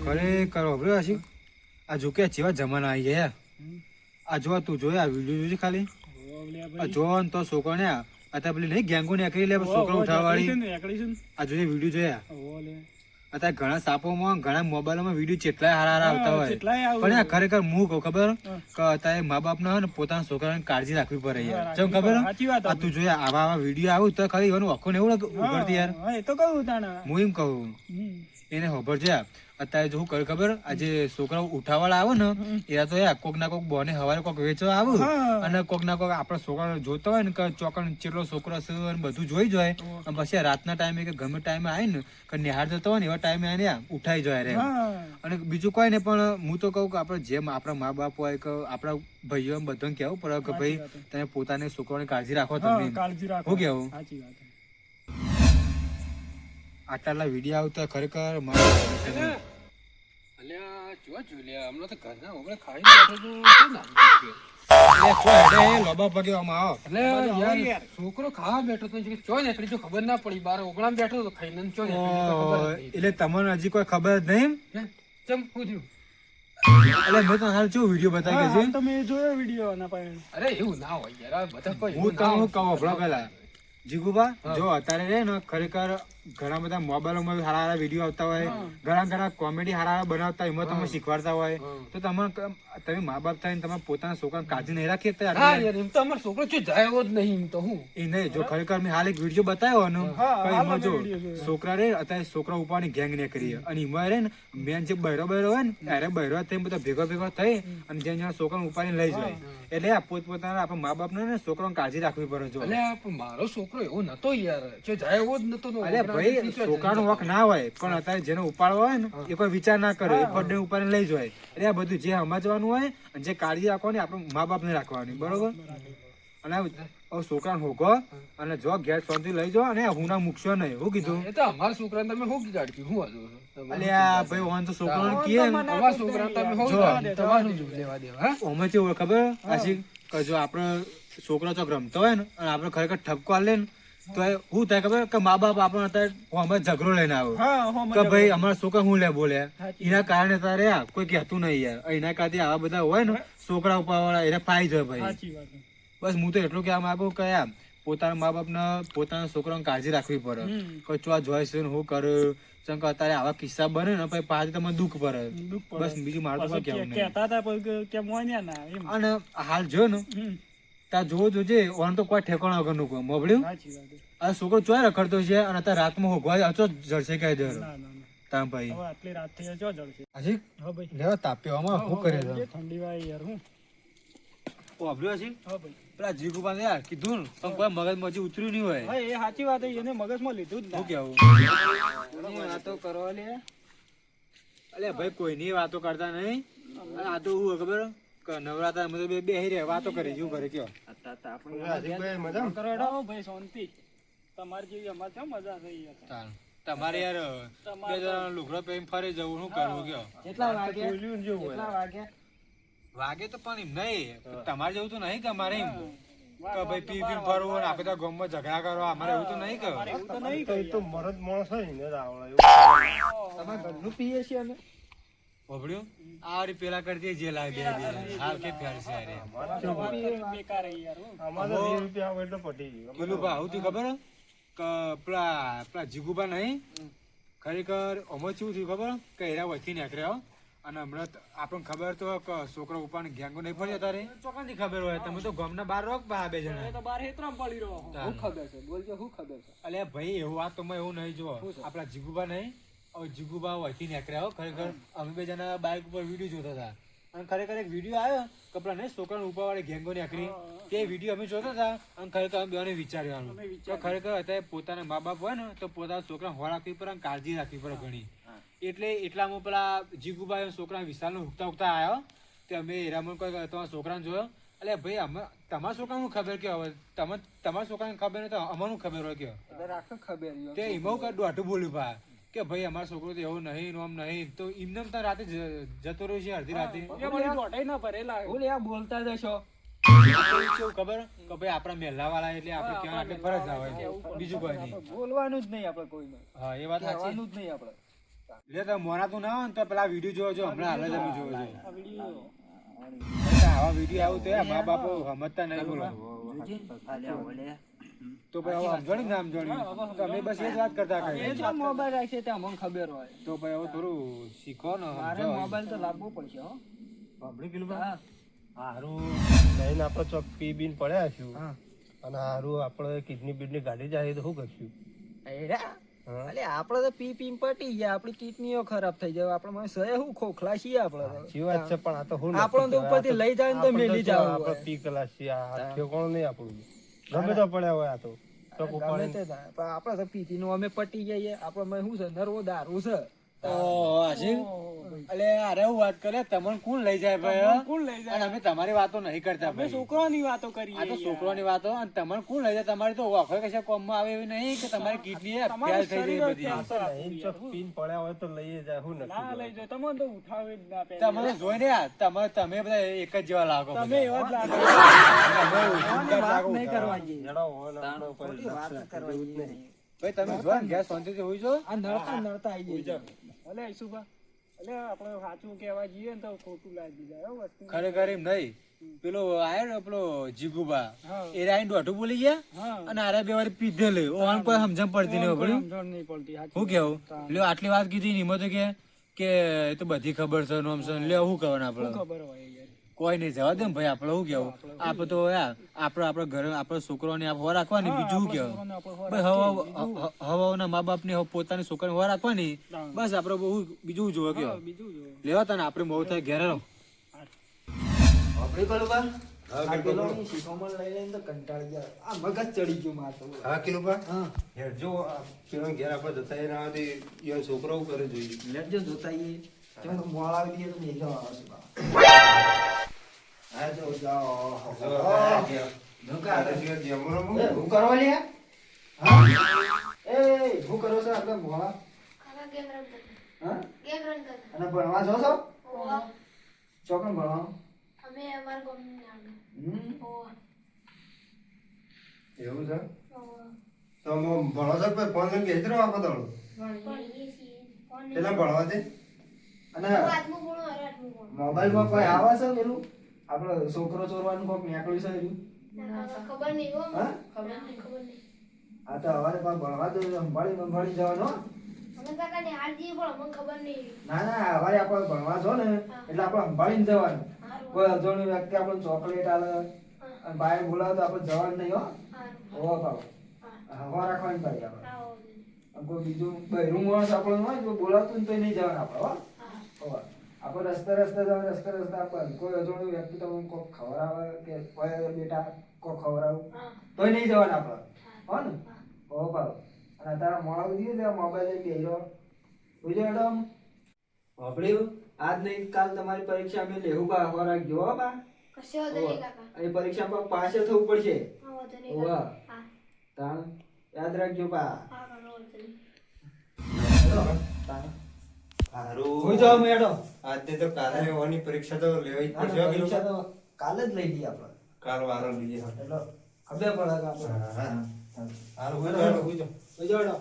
ખરેખર હોભળ્યો હશે આ જો કે જેવા જમાના આવી ગયા આ જો તું જોયા આ વિડીયો જોજે ખાલી આ જો ને તો છોકરો ને અત્યારે પેલી નહીં ગેંગો નીકળી લે છોકરો ઉઠાવવાળી આ જોજે વિડીયો જોયા અત્યારે ઘણા સાપોમાં ઘણા મોબાઈલોમાં વિડીયો કેટલાય હારા આવતા હોય પણ આ ખરેખર હું કહું ખબર કે અત્યારે મા બાપ ને પોતાના છોકરાની કાળજી રાખવી પડે યાર ચમ ખબર આ તું જોયા આવા વિડીયો આવું તો ખાલી એનું આખો ને એવું ઉઘડતી યાર હું એમ કહું એને ખબર છે અત્યારે જો શું કરે ખબર આજે છોકરાઓ ઉઠાવાળા આવે ને એના તો કોક ના કોક બોને હવારે કોક વેચવા આવે અને કોક ના કોક આપડા છોકરા જોતા હોય ને કે ચોકણ ચેટલો છોકરો છે બધું જોઈ જાય અને પછી રાતના ટાઈમે કે ગમે ટાઈમે આવે ને કે નિહાળ જતો હોય ને એવા ટાઈમે આને ઉઠાઈ જાય રે અને બીજું કોઈ ને પણ હું તો કહું કે આપડે જેમ આપણા મા બાપ હોય કે આપડા ભાઈઓ બધાને કેવું પડે કે ભાઈ તમે પોતાને છોકરાની કાળજી રાખો તમે શું કેવું આટલા વિડીયો આવતા ખરેખર છોકરો ખાવા બેઠો તો ચો ને જો ખબર ના પડી બાર ઓગળામાં બેઠો તો ખાઈને એટલે તમને હજી કોઈ ખબર જ નહીં ચમ પૂછ્યું એટલે મેં તો હાલ શું વિડીયો બતાવી છે તમે જોયો વિડીયો ના પાડે અરે એવું ના હોય યાર બધા કોઈ હું તમને કહું પેલા જીગુબા જો અત્યારે રે ને ખરેખર ઘણા બધા મોબાઈલોમાં સારા સારા વિડીયો આવતા હોય ઘણા કોમેડી સારા બનાવતા એમાં તમે શીખવાડતા હોય તો તમે મા બાપ થઈને તમે પોતાના છોકરાને કાળજી નહીં રાખી તમારો છોકરો શું જાય એવો જ નહીં તો હું એ નહીં જો ખરેખર મેં હાલ એક વિડીયો બતાવ્યો ને એમાં જો છોકરા રે અત્યારે છોકરા ઉપાડની ગેંગ ને કરી અને એમાં રે ને મેન જે બહેરો હોય ને ત્યારે બહેરો થઈને બધા ભેગો થઈ અને જ્યાં છોકરાને ઉપાડીને લઈ જાય એટલે આ પોતપોતાના આપણા મા બાપ ને છોકરાને કાળજી રાખવી પડે જો મારો છોકરો એવો નતો યાર જો જાય એવો જ નતો ભાઈ છોકરાનો વક ના હોય પણ અત્યારે જેને ઉપાડવો હોય ને એ કોઈ વિચાર ના કરે એ ફોડને ઉપાડીને લઈ જાય એટલે આ બધું જે સમજવાનું હોય અને જે કાળજી રાખવાની આપણે મા બાપ ને રાખવાની બરોબર અને છોકરાને હોગો અને જો ઘેર શાંતિ લઈ જાઓ અને હું ના મૂકશો નહીં હું કીધું અમારા છોકરાને તમે શું ગાડી હું અલે આ ભાઈ ઓન તો છોકરાને કીએ અમારા છોકરાને તમે તમારું લેવા દેવા ઓમે કેવું હોય ખબર આશિક કે જો આપણે છોકરો ચોક રમતો હોય ને અને આપણે ખરેખર ઠપકો આલે ને તો શું થાય ખબર કે મા બાપ આપણને અત્યારે ઝઘડો લઈને આવે કે ભાઈ અમારા છોકરા હું લે બોલે એના કારણે તારે કોઈ કહેતું નહીં યાર એના કારણે આવા બધા હોય ને છોકરા ઉપાવાળા એને ફાઈ જાય ભાઈ બસ હું તો એટલું કહેવા માંગુ કે પોતાના મા બાપ ને પોતાના છોકરાની કાળજી રાખવી પડે કોઈ ચો જોઈ છે હું કરું ચમ કે અત્યારે આવા કિસ્સા બને ને પછી પાછું તમને દુઃખ પડે બસ બીજું મારું તો કેવું નહીં અને હાલ જો ને ત્યાં જોવો જોજે ઓન તો કોઈ ઠેકાણા વગર નું મોબડ્યું આ છોકરો ચોય રખડતો છે અને અત્યારે રાતમાં હોગવા અચો જળશે કઈ દે તામ ભાઈ હજી લેવા તાપ્યો શું કરે ઠંડી વાય યાર હું ઓબડ્યો છે પેલા જીગુબા યાર કીધું ને પણ કોઈ મગજ મજી ઉતર્યું નહીં હોય એ સાચી વાત એને મગજમાં લીધું જ શું કેવું વાતો કરવા લે અલે ભાઈ કોઈની વાતો કરતા નહીં આ તો હું ખબર નવરાત્રા મતલબ બે રે વાતો કરી શું કરે કયો ભાઈ શાંતિ તમારી જેવી અમારે કેમ મજા થઈ યાર તમારે યાર બે જણા લુગડો પહેરીને ફરી જવું શું કરવું કયો કેટલા વાગે વાગે તો પણ એમ નહીં તમારે જેવું તો નહીં કે અમારે એમ કે ભાઈ પી પી ફરવું ને આપણે ગામમાં ઝઘડા કરવા અમારે એવું તો નહીં કે તો મરદ માણસ હોય ને તમારે ઘરનું પીએ છીએ અમે ભોબડ્યું આ રી પેલા કરતી જે લાગે હાલ કે ફેર છે અરે બેકાર યાર અમારે 20 રૂપિયા આવે એટલે પટી ગયું પેલું બા આવું ખબર કે પેલા જીગુબા નહીં ખરેખર અમો શું થયું ખબર કે એરા વચ્ચે નીકળ્યા અને હમણાં આપણને ખબર તો કે છોકરો ઉપાડ ગેંગો નહીં ફરી તારે ચોક્કસથી ખબર હોય તમે તો ગામના બહાર રોક બે જણા તો બહાર હેતરામ પડી રહ્યો હું ખબર છે બોલજો હું ખબર છે અલે ભાઈ એવું વાત તો મેં એવું નહીં જો આપણા જીગુબા નહીં જીગુબા વહીથી નીકળ્યા ખરેખર અમે બે જણા બાઇક ઉપર વિડીયો જોતા હતા અને ખરેખર એક વિડીયો આવ્યો કપડા ને છોકરાને ઉપાવાળી ગેંગો નીકળી તે વિડીયો અમે જોતા હતા અને ખરેખર અમે બેને વિચારવાનું તો ખરેખર અત્યારે પોતાના મા બાપ હોય ને તો પોતાના છોકરાને હોળ રાખવી પડે કાળજી રાખવી પડે ઘણી એટલે એટલામાં પેલા જીગુભાઈ છોકરા વિશાલનો હુકતા આવ્યો તે અમે હીરામણ કોઈ તમારા છોકરાને જોયો એટલે ભાઈ અમે તમારા છોકરાનું ખબર કે હવે તમારા છોકરાને ખબર નહીં તો અમારું ખબર હોય કે ખબર તે એમાં કઈ દોઢું બોલ્યું ભા કે ભાઈ અમારો છોકરો તો એવું નહીં આમ નહીં તો એમને રાતે જતો રહ્યો છે અડધી રાતે બોલતા જશો કેવું ખબર કે ભાઈ આપણા મહેલા વાળા એટલે આપણે કહેવાનું આટલી ફરજ આવે બીજું કોઈ નહીં. બોલવાનું જ નહીં આપણે કોઈને, હા એ વાત સાચી. કહેવાનું જ નહીં આપણે. લે તો મોનાતું ના હોય ને તો પેલા વિડીયો જોવો છો હમણાં હાલ જ અમે જોવો છો. આ વિડીયો આવા વિડીયો આવું તો મા બાપો સમજતા નહીં બોલો તો ભાઈ હવે સમજણી ના સમજણી તો અમે બસ એ જ વાત કરતા એ કરીએ. જો મોબાઈલ રાખશે તે અમને ખબર હોય. તો ભાઈ હવે થોડું શીખો ને મારે સમજો. મોબાઈલ તો લાવવો પડશે હો. સાંભળી પેલું બા? હા. હારું લઈને આપણે ચોક પી બીન પડ્યા છું હા. અને હારું આપણે કિડની બીડની ગાડી જાય તો શું કરશું? એરા હા. અલે આપણે તો પી પી પટી ગયા, આપણી કિડનીઓ ખરાબ થઈ જાય. આપણે મને સહે હું ખોખલા છીએ આપણે તો. સાચી વાત છે પણ આ તો હું આપણો તો ઉપરથી લઈ જાય ને તો મેલી જાવ આપણે પી કલાસ છીએ આ હાથે કોણ નહીં આપણું ગમે તો પડ્યા હોય આ તો ચોક ગમે ઉપાડીને. તે થાય. પણ આપણે તો પીતી નું અમે પટી જઈએ. આપણે શું છે, નરવો દારૂ છે. ઓહો, હાજી? અલે અરે હું વાત કરે તમને કોણ લઈ જાય ભાઈ? કોણ લઈ જાય? અને અમે તમારી વાતો નહીં કરતા ભાઈ. છોકરાની વાતો કરીએ. આ તો છોકરોની વાતો અને તમને કોણ લઈ જાય? તમારી તો ઓફર કશે કોમમાં આવે એવી નહીં કે તમારી કિડની ફેલ થઈ જાય બધી. નહીં, ચોક પીને પડ્યા હોય તો લઈએ જાય હું નથી તમને તો ઉઠાવે જ ના પે. તમે તો જોઈને આ તમે બધા એક જ જેવા લાગો તમે બધા. એવા જ લાગો. તમે વાત નહીં કરવા જઈએ. જડો હોય ને આપણે ઉપર ખોટી વાત કરવા જઈએ. ભાઈ તમે જો ને ઘેર શાંતિથી હોઈ જો. આ નડતા નડતા આવી જાય. અલે ઈશુભા, અલે આપણે સાચું કહેવા જઈએ ને તો ખોટું લાગી જાય હો વસ્તુ. ખરેખર એમ નહીં પેલો આયો ને પેલો જીગુબા હા. એ રાઈન દોઢું બોલી ગયા હા. અને આરે બે વાર પીધે લે ઓન કોઈ સમજણ પડતી નહીં કોઈ પડ્યું. સમજણ નહીં પડતી. સાચી હું કેવું લ્યો આટલી વાત કીધી ને એમાં તો કે એ તો બધી ખબર છે નોમ છે લ્યો શું કરવાનું આપણે ખબર હોય યાર. કોઈ નહીં જવા દે ને ભાઈ આપણે શું કેવું આપણે તો યાર આપણે ઘરે આપણે છોકરાઓને આપ હવા રાખવાની બીજું શું કેવું ભાઈ હવાના મા બાપ ની પોતાની છોકરાને હવા રાખવાની બસ આપણે બહુ બીજું જોવે કેવું બીજું જો. લેવા તા ને આપણે બહુ થાય ઘેર રહો. આ પેલો ની શીખોમણ લઈ લઈને તો કંટાળી ગયા. આ મગજ ચડી ગયું મારે તો. હા કિલુબા હા. યાર જો આ પેલો ઘેર આપણે જતા રહ્યા તે યાર છોકરો શું કરે જોઈએ લેજો જોતા આઈએ. કેમ કે મોળ આવી દઈએ તો મેં જવા આવશે બા. હા જો જાઓ. ધોકા. એ હું કરવા લ્યા? હા? એ હું કરો છો આપણે મોળા? હા? અને ભણવા જો છો? ચોકન ભણવા? એવું છે તો ભણો છો પણ ફોન લઈને બેસી રહો આખો દાડો પેલા ભણવા દે અને મોબાઈલમાં કોઈ આવે છે પેલું આપણે છોકરો ચોરવાનું કોક નીકળ્યું છે એનું? હા? આ તો હવારે પાછું ભણવા તો સંભાળી જવાનો હો. ના ના હવારે આપણે ભણવા જો ને એટલે આપણે સંભાળીને જવાનું. કોઈ અજાણ્યું વ્યક્તિ આપણને ચોકલેટ આલે અને બહાર બોલાવે તો આપણે જવાનું નહીં હો. હોવા પાવ હવા રાખવાની પાડી આપણે. અને કોઈ બીજું બહેરું માણસ આપણને હોય તો બોલાવતું ને તો નહીં જવાનું આપણે હો. હોવા આપણે રસ્તે જવાનું આપણે કોઈ અજાણ્યું વ્યક્તિ તમને કોક ખવડાવે કે કોઈ બેટા કોક ખવડાવું તોય નહીં જવાનું આપણે હો ને. હોવા પાવ અને તારા મોડા દીધું ત્યાં મોબાઈલ લઈ બેહ્યો বুঝে મેડમ વાપર્યું આજ નહીં કાલ તમારી પરીક્ષા અમે લેવું બા હવા રાખજો હો બા. એ પરીક્ષા પર પાસ થવું પડશે. ઓવા તાણ યાદ રાખજો બા. હારું હોઈ જાવ મેડમ. આજે તો કાલે લેવાની પરીક્ષા તો લેવી જ પડશે હો પરીક્ષા કિલુબા. તો કાલે જ લઈ લઈએ આપણે. કાલ વારો લઈએ એટલે ખબર પડે કે આપણે હા હારું હોય તો હોઈ જાવ મેડમ.